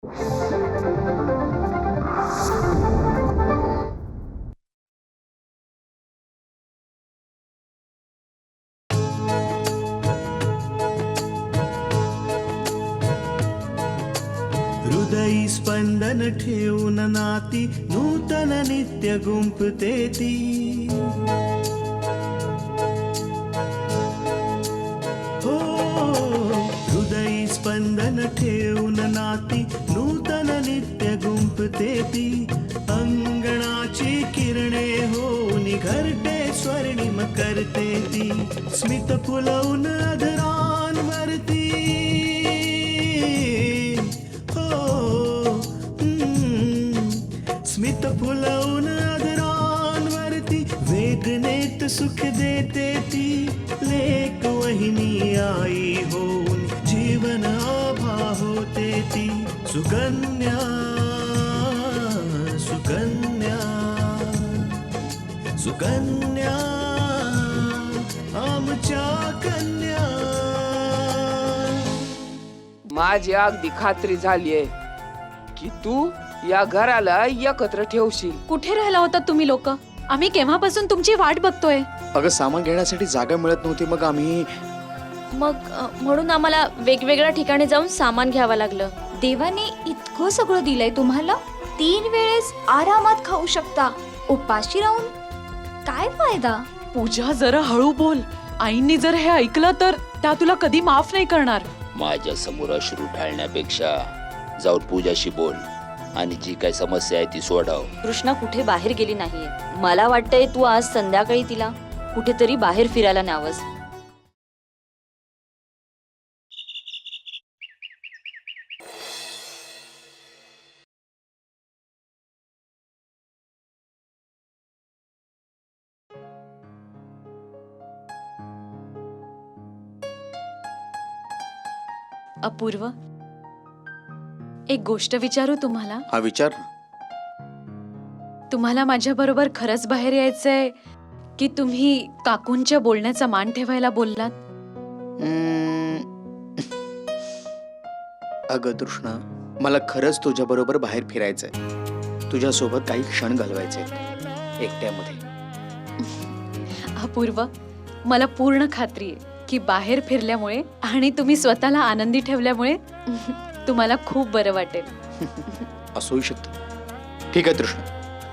हृदयी स्पंदन ठेवून नाती नूतन नित्य गुंफते ती. हो हृदयी स्पंदन ठेवून नाती नूतन नित्य गुंफते ती. अंगणाची किरणे होऊन घरटे स्वर्णिम करते ती. स्मित फुलवून अधरांवरती स्मित फुलवून अधरांवरती वेदनेत सुख देते ती. लेक वहिनी आई होऊन जीवन आभा होते ती. सुकन्या सुकन्या सुकन्या आमच्या कन्या. माझी अगदी खात्री झालीये की तू या घराला एकत्र ठेवशील. कुठे राहिला होता तुम्ही लोक? आम्ही केव्हापासून तुमची वाट बघतोय. अगं सामान घेण्यासाठी जागा मिळत नव्हती, मग आम्ही म्हणून आम्हाला वेगवेगळ्या ठिकाणी जाऊन सामान घ्यावं लागलं. देवाने इतकं सगळं दिलंय तुम्हाला. 3 वेळेस आरामात खाऊ शकता. उपाशी राहून काय फायदा? पूजा जरा हळू बोल. आईंनी जर हे ऐकलं तर त्या तुला कधी माफ नाही करणार. माझ्या समोर अश्रू ढाळण्यापेक्षा जाऊन पूजाशी बोल आणि जी काही समस्या आहे ती सोडव. कृष्णा कुठे बाहेर गेली नाहीये. मला वाटतंय तू आज संध्याकाळी तिला कुठेतरी बाहेर फिरायला न्यावंस. अपूर्व, एक गोष्ट विचारू तुम्हाला? हा विचार. तुम्हाला माझ्या बरोबर खरंच बाहेर यायचंय की तुम्ही काकूंच्या बोलण्याचा मान ठेवायला बोललात? अगं तृष्णा, मला खरंच तुझ्या बरोबर बाहेर फिरायचंय. तुझ्यासोबत काही क्षण घालवायचे एकट्यामध्ये. अपूर्व, मला पूर्ण खात्री आहे की बाहेर फिरल्यामुळे आणि तुम्ही स्वतःला आनंदी ठेवल्यामुळे तुम्हाला खूप बरं वाटेल. असूही शकतं. ठीक आहे तृष्णा,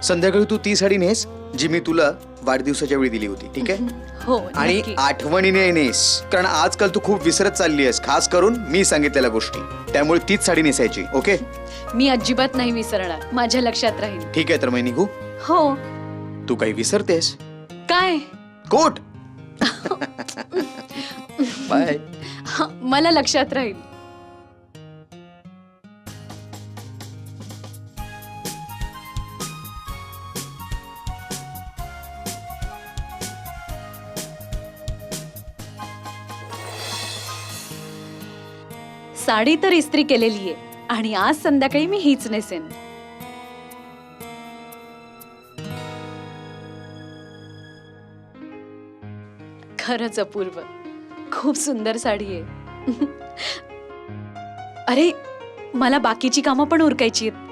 संध्याकाळी तू ती साडी नेस जी मी तुला वाढदिवसाच्या वेळी दिली होती. ठीक आहे? हो, आणि नक्की. आठवणीने नेस, कारण आजकाल तू खूप विसरत चालली आहेस, खास करून मी सांगितलेल्या गोष्टी. त्यामुळे तीच साडी नेसायची. ओके? मी अजिबात नाही विसरणार. माझ्या लक्षात राहील. ठीक आहे, तर मी निघू? हो. तू काही विसरतेस? काय? कोट. बाय. मला लक्षात राहील. साडी तर इस्त्री केलेली आहे आणि आज संध्याकाळी मी हीच नेसेन. खरंच अपूर्व, खूप सुंदर साडी आहे. अरे, मला बाकीची कामं पण उरकायची आहेत.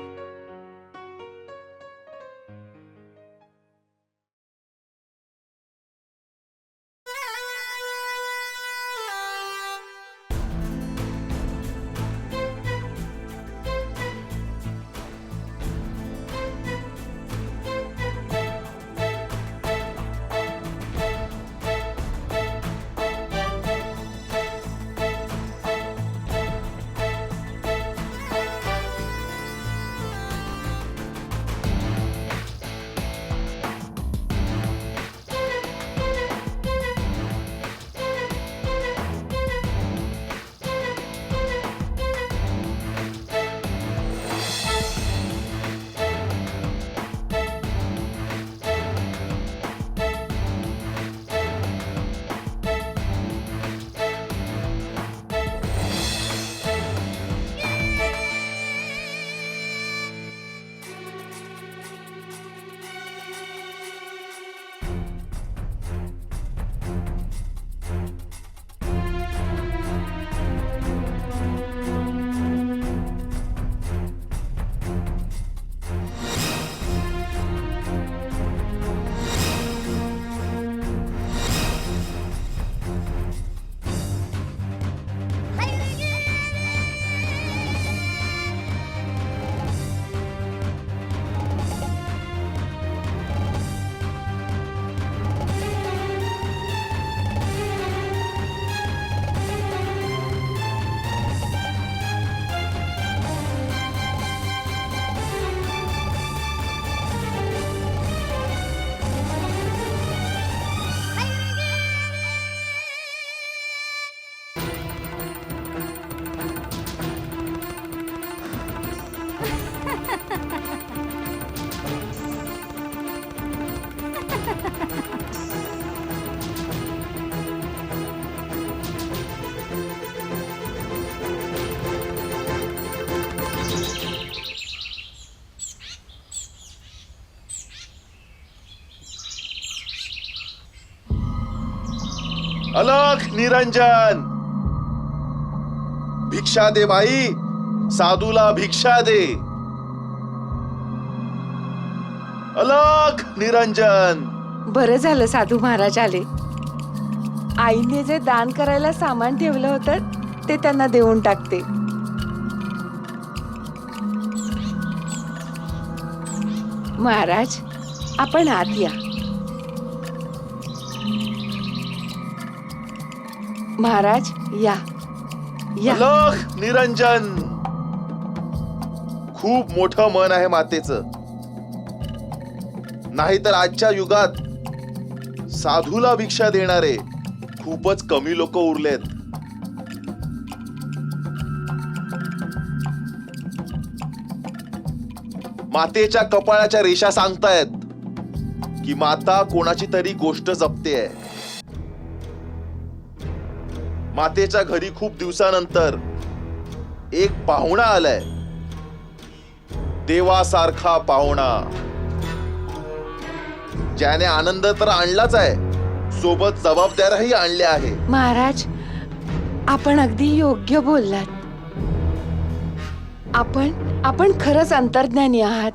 अलख निरंजन, भिक्षा दे बाई, साधूला भिक्षा दे. अलख निरंजन. बरं झालं साधू महाराज आले. आईने जे दान करायला सामान ठेवलं होतं ते त्यांना देऊन टाकते. महाराज, आपण आत या. महाराज या या. अलख निरंजन. खूप मोठं मन आहे मातेचं. नाहीतर आजच्या युगात साधूला भिक्षा देणारे खूपच कमी लोक उरलेत. मातेच्या कपाळाच्या रेषा सांगतायत की माता कोणाची तरी गोष्ट जपतेय. मातेच्या घरी खूप दिवसानंतर एक पाहुणा आलाय, देवासारखा पाहुणा, ज्याने आनंद तर आणलाच आहे, सोबत जबाबदाऱ्याही आणल्या आहे. महाराज, आपण अगदी योग्य बोललात. आपण खरंच अंतर्ज्ञानी आहात.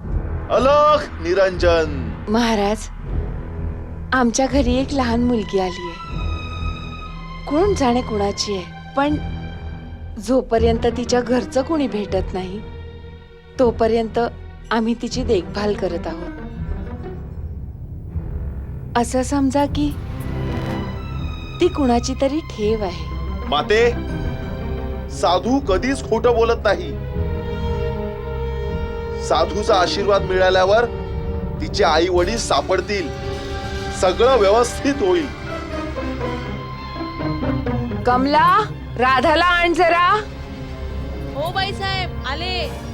अलख निरंजन. महाराज, आमच्या घरी एक लहान मुलगी आली आहे. कोण जाणे कोणाची आहे, पण जोपर्यंत तिच्या घरचं कोणी भेटत नाही तोपर्यंत आम्ही तिची देखभाल करत आहोत. असं समजा की ती कुणाची तरी ठेव आहे. माते, साधू कधीच खोटं बोलत नाही. साधूचा आशीर्वाद मिळाल्यावर तिचे आई वडील सापडतील, सगळं व्यवस्थित होईल. कमला, राधाला आण जरा. हो बाईसाहेब, आले.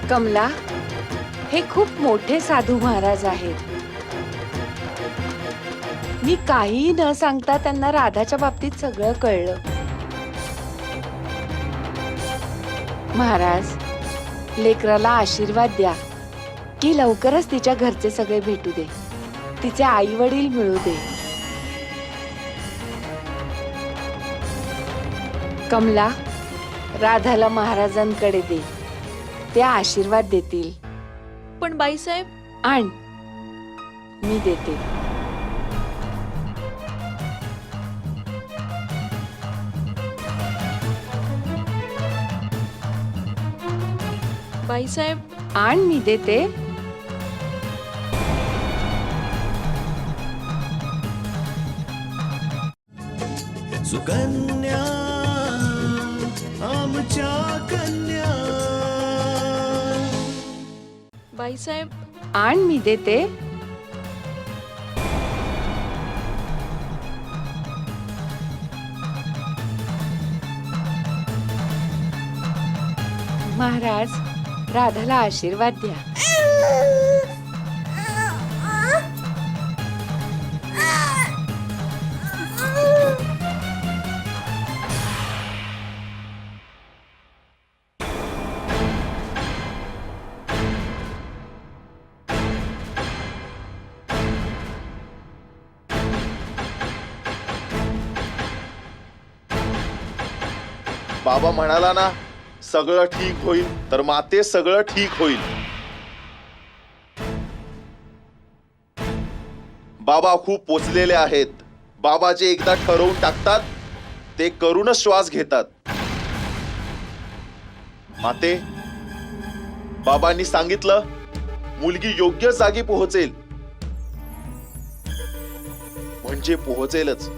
कमला, हे खूप मोठे साधू महाराज आहेत. मी काहीही न सांगता त्यांना राधाच्या बाबतीत सगळं कळलं. महाराज, लेकराला आशीर्वाद द्या की लवकरच तिच्या घरचे सगळे भेटू दे, तिचे आई वडील मिळू दे. कमला, राधाला महाराजांकडे दे, ते आशीर्वाद देतील. पण बाईसाहेब, आण, मी देते. बाईसाहेब, आण, मी देते. सुकन्या आमच्या कन्या. बाईसाहेब, आण, मी देते. महाराज, राधाला आशीर्वाद द्या. बाबा म्हणाला ना, सगळं ठीक होईल, तर माते सगळं ठीक होईल. बाबा खूप पोचलेले आहेत. बाबा जे एकदा ठरवून टाकतात ते करूनच श्वास घेतात. माते, बाबांनी सांगितलं मुलगी योग्य जागी पोहोचेल म्हणजे पोहोचेलच.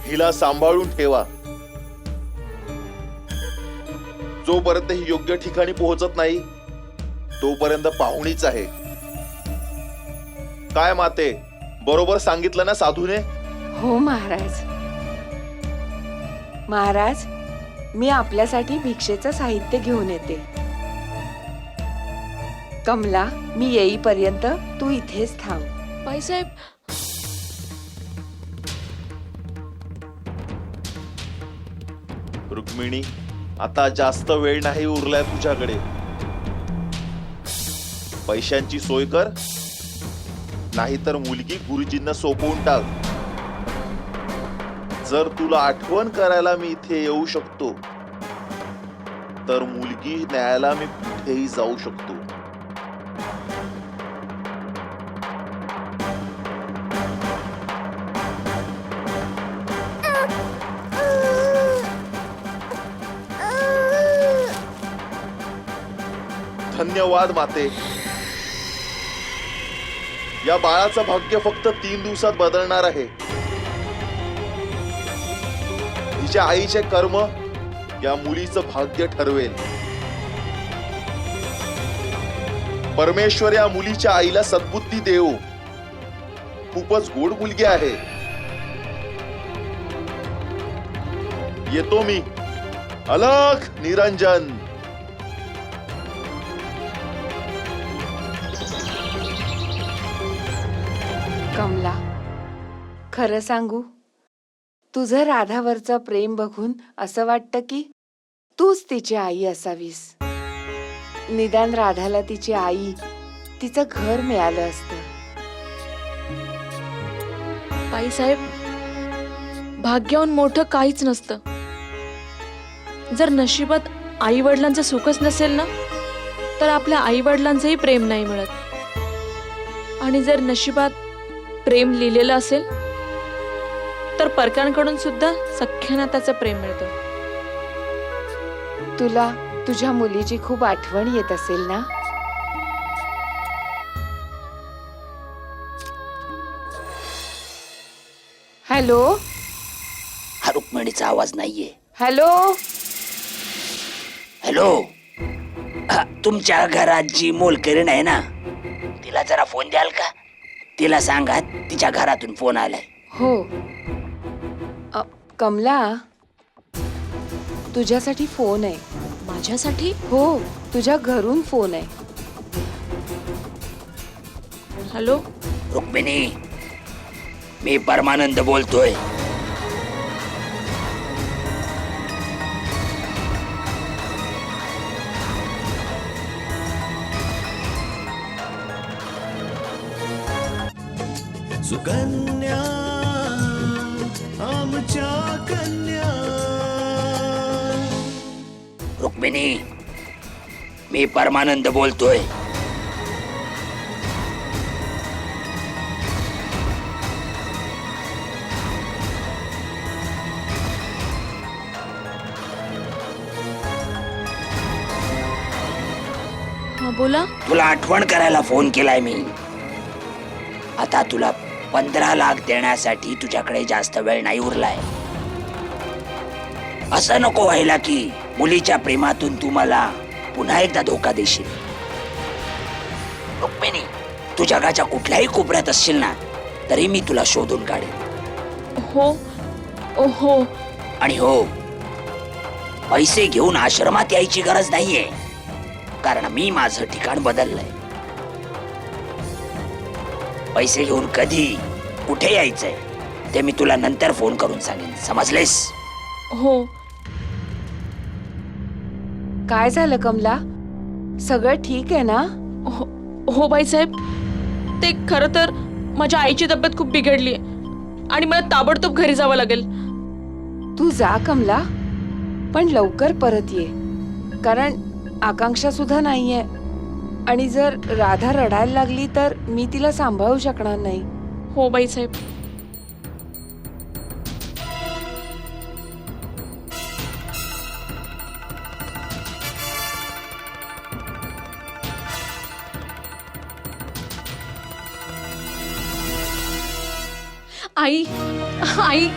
हिला सांभाळून ठेवा. जोपर्यंत ही योग्य ठिकाणी पोहोचत नाही तोपर्यंत पाहुणीच आहे. काय माते, बरोबर सांगितलं ना साधूने? हो महाराज. महाराज, मी आपल्यासाठी भिक्षेचं साहित्य घेऊन येते. कमला, मी येईपर्यंत तू इथेच थांब. बाईसाहेब रुक्मिणी, आता जास्त वेळ नाही उरलाय तुझ्याकडे. पैशांची सोय कर, नाहीतर मुलगी गुरुजींना सोपवून टाक. जर तुला आठवण करायला मी इथे येऊ शकतो तर मुलगी न्यायला मी कुठेही जाऊ शकतो. धन्यवाद माते. या बाळाचं भाग्य फक्त 3 दिवसात बदलणार आहे. तिच्या आईचे कर्म या मुलीचं भाग्य ठरवेल. परमेश्वर या मुलीच्या आईला सद्बुद्धी देव. खूपच गोड मुलगी आहे. येतो मी. अलख निरंजन. कमला, खरं सांगू, तुझं राधावरचं प्रेम बघून असं वाटतं की तूच तिची आई असावीस. निदान राधाला तिची आई, तिचं घर मिळालं असतं. बाईसाहेब, भाग्याहून मोठं काहीच नसतं. जर नशिबात आई वडिलांचं सुखच नसेल ना, तर आपल्या आई वडिलांचंही प्रेम नाही मिळत. आणि जर नशिबात प्रेम लिहिलेलं असेल तर परक्यांकडून सुद्धा सख्या नात्याचं प्रेम मिळतं. तुला तुझ्या मुलीची खूप आठवण येत असेल ना? हॅलो हा रुक्मिणीचा आवाज नाहीये. हॅलो. हॅलो, तुमच्या घरात जी मोलकरीण आहे ना, तिला जरा फोन द्याल का? तिला सांगा तिच्या घरातून फोन आलाय. हो. कमला, तुझ्यासाठी फोन आहे. माझ्यासाठी? हो, तुझ्या घरून फोन आहे. हॅलो. रुक्मिणी, मी परमानंद बोलतोय. सुकन्या आमच्या कन्या. रुक्मिणी, मी परमानंद बोलतोय. हा, बोला. तुला आठवण करायला फोन केलाय मी. आता तुला 15 लाख देण्यासाठी तुझ्याकडे जास्त वेळ नाही उरलाय. असं नको व्हायला की मुलीच्या प्रेमातून तू मला पुन्हा एकदा धोका देशील. रुक्मिणी, तू जगाच्या कुठल्याही कोपऱ्यात असशील ना, तरी मी तुला शोधून काढेन. हो. हो. आणि हो, पैसे घेऊन आश्रमात यायची गरज नाहीये, कारण मी माझं ठिकाण बदललंय. पैसे घेऊन कधी कुठे यायचंय ते मी तुला नंतर फोन करून सांगेन. समजलेस? हो. काय झालं कमला? सगळं ठीक आहे ना? हो बाईसाहेब, ते खरं तर माझ्या आईची तब्येत खूप बिघडली आणि मला ताबडतोब घरी जावं लागेल. तू जा कमला, पण लवकर परत ये, कारण आकांक्षा सुद्धा नाहीये. आणि जर राधा रडायला लागली तर मी तिला सांभाळू शकणार नाही. हो बाईसाहेब. आई, आई.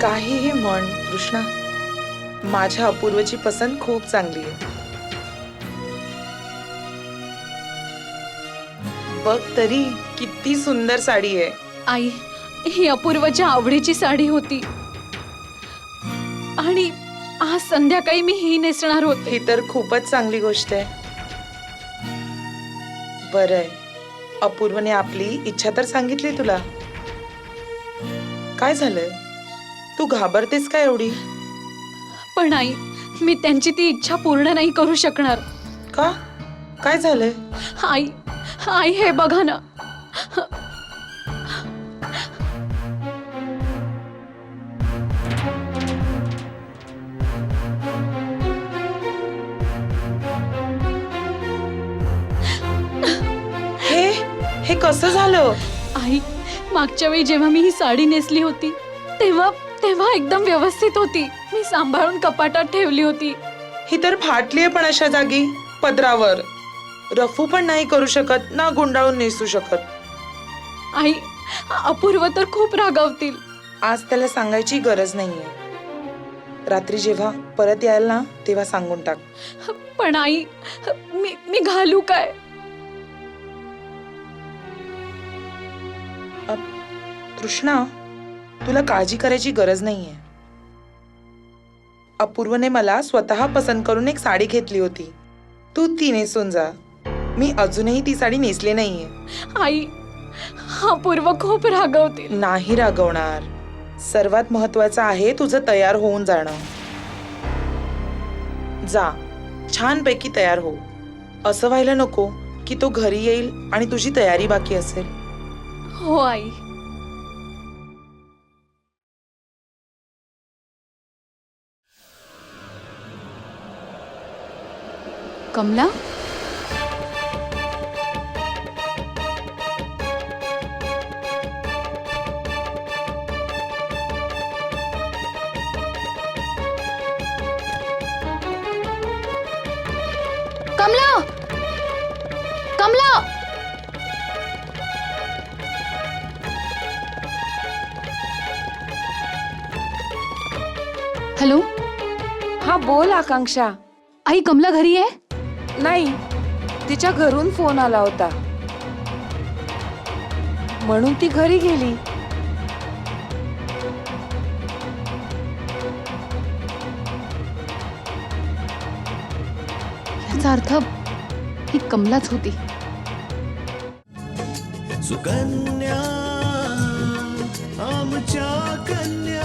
काहीही म्हण कृष्णा, माझ्या अपूर्वची पसंत खूप चांगली आहे. बघ तरी किती सुंदर साडी आहे. आई, ही अपूर्वाच्या आवडीची साडी होती आणि आज संध्याकाळी मी ही नेसणार होते. ही तर खूपच चांगली गोष्ट आहे. बरं आहे, अपूर्वने आपली इच्छा तर सांगितली तुला. काय झालंय, तू घाबरतेस का एवढी? पण आई, मी त्यांची ती इच्छा पूर्ण नाही करू शकणार. का, काय झालंय? आई, आई हे बघा ना. हे कसं झालं? आई, मागच्या वेळी जेव्हा मी ही साडी नेसली होती तेव्हा तेव्हा एकदम व्यवस्थित होती. मी सांभाळून कपाटात ठेवली होती. ही तर फाटलीये पण अशा जागी पदरावर. रफू पण नाही करू शकत ना गुंडाळून नेसू शकत. आई, अपूर्व तर खूप रागावतील. आज त्याला सांगायची गरज नाहीये. रात्री जेव्हा परत याल ना तेव्हा सांगून टाक. पण आई, मी घालू काय? तृष्णा, तुला काळजी करायची गरज नाहीये. अपूर्वने मला स्वतः पसंत करून एक साडी घेतली होती. तू ती नेसून जा. मी अजूनही ती साडी नेसली नाहीये. आई, अपूर्व खूप रागवतील. नाही रागवणार. सर्वात महत्वाचं आहे तुझं तयार होऊन जाणं. जा, छानपैकी तयार हो. असं व्हायला नको की तो घरी येईल आणि तुझी तयारी बाकी असेल. हो आई. कमला, कमला, कमला, हॅलो. हा बोल आकांक्षा. आई, कमला घरी आहे? नाही, तिच्या घरून फोन आला होता म्हणून ती घरी गेली. याचा अर्थ ही कमलाच होती. सुकन्या आमच्या कन्या.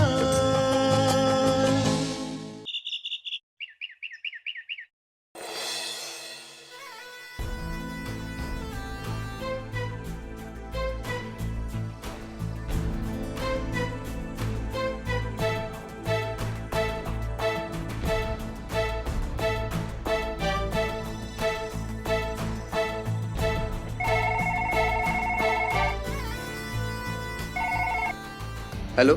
हॅलो.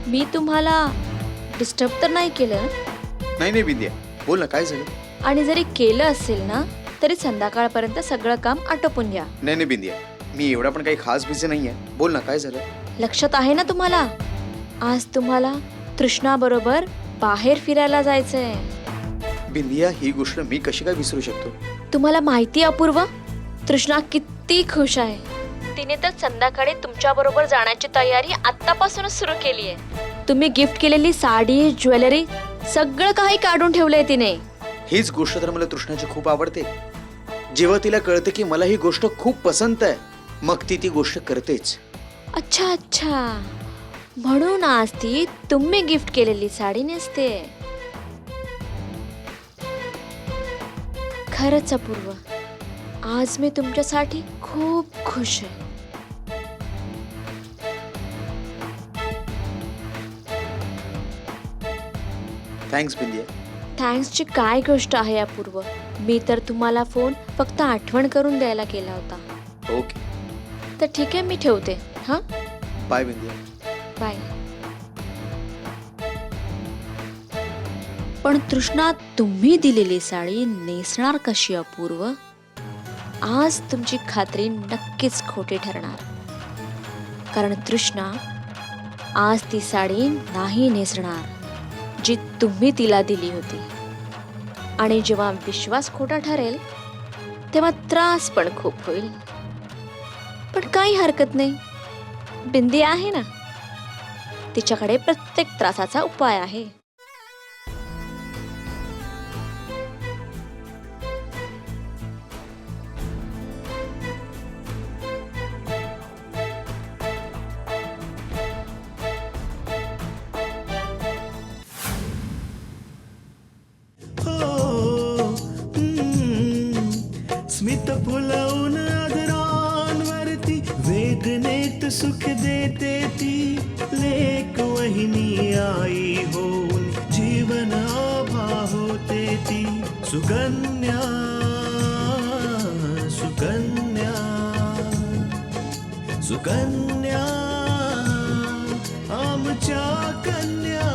मी तुम्हाला डिस्टर्ब तर नाही केलं ना? नाही विद्या, बोल ना, काय झालं? आणि जरी केलं असेल ना तरी संध्याकाळपर्यंत सगळं काम आटोपून घ्या. नाही बिंदिया, मी एवढा पण काही खास बिझी नाहीये. बोल ना, काय झालं? लक्षात आहे ना तुम्हाला, आज तुम्हाला तृष्णा बरोबर बाहेर फिरायला जायचंय. बिंदिया, ही गोष्ट मी कशी काय विसरू शकतो? तुम्हाला माहिती अपूर्व, तृष्णा किती खुश आहे. तिने तर संध्याकाळी तुमच्या बरोबर जाण्याची तयारी आतापासूनच सुरू केली आहे. तुम्ही गिफ्ट केलेली साडी, ज्वेलरी सगळं काही काढून ठेवलंय तिने. हीच गोष्ट तर मला तृष्णाची खूप आवडते. जेव्हा तिला कळते की मला ही गोष्ट खूप पसंत आहे, मग ती गोष्ट करतेच. अच्छा अच्छा, म्हणून आज ती तुम्ही गिफ्ट केलेली साडी नेसते. खरंच अपूर्व, आज मी तुमच्यासाठी खूप खुश आहे. थँक्स बिंदिया. थँक्सची काय गोष्ट आहे अपूर्व. मी तर तुम्हाला फोन फक्त आठवण करून द्यायला केला होता. ओके, तर ठीक आहे, मी ठेवते. हां, बाय बिंदिया. बाय. पण तृष्णा, तुम्ही दिलेली साडी नेसणार कशी अपूर्व? आज तुमची खात्री नक्कीच खोटी ठरणार. कारण तृष्णा आज ती साडी नाही नेसणार जी तुम्ही तिला दिली होती. आणि जेव्हा विश्वास खोटा ठरेल तेव्हा त्रास पण खूप होईल. पण काही हरकत नाही, बिंदी आहे ना, तिच्याकडे प्रत्येक त्रासाचा उपाय आहे. हो स्मित फुलवून आदरांवरती वेदनेत सुख देते ती लेक वहिनी आई होऊन जीवन आभा होते ती सुकन्या सुकन्या सुकन्या आमच्या कन्या.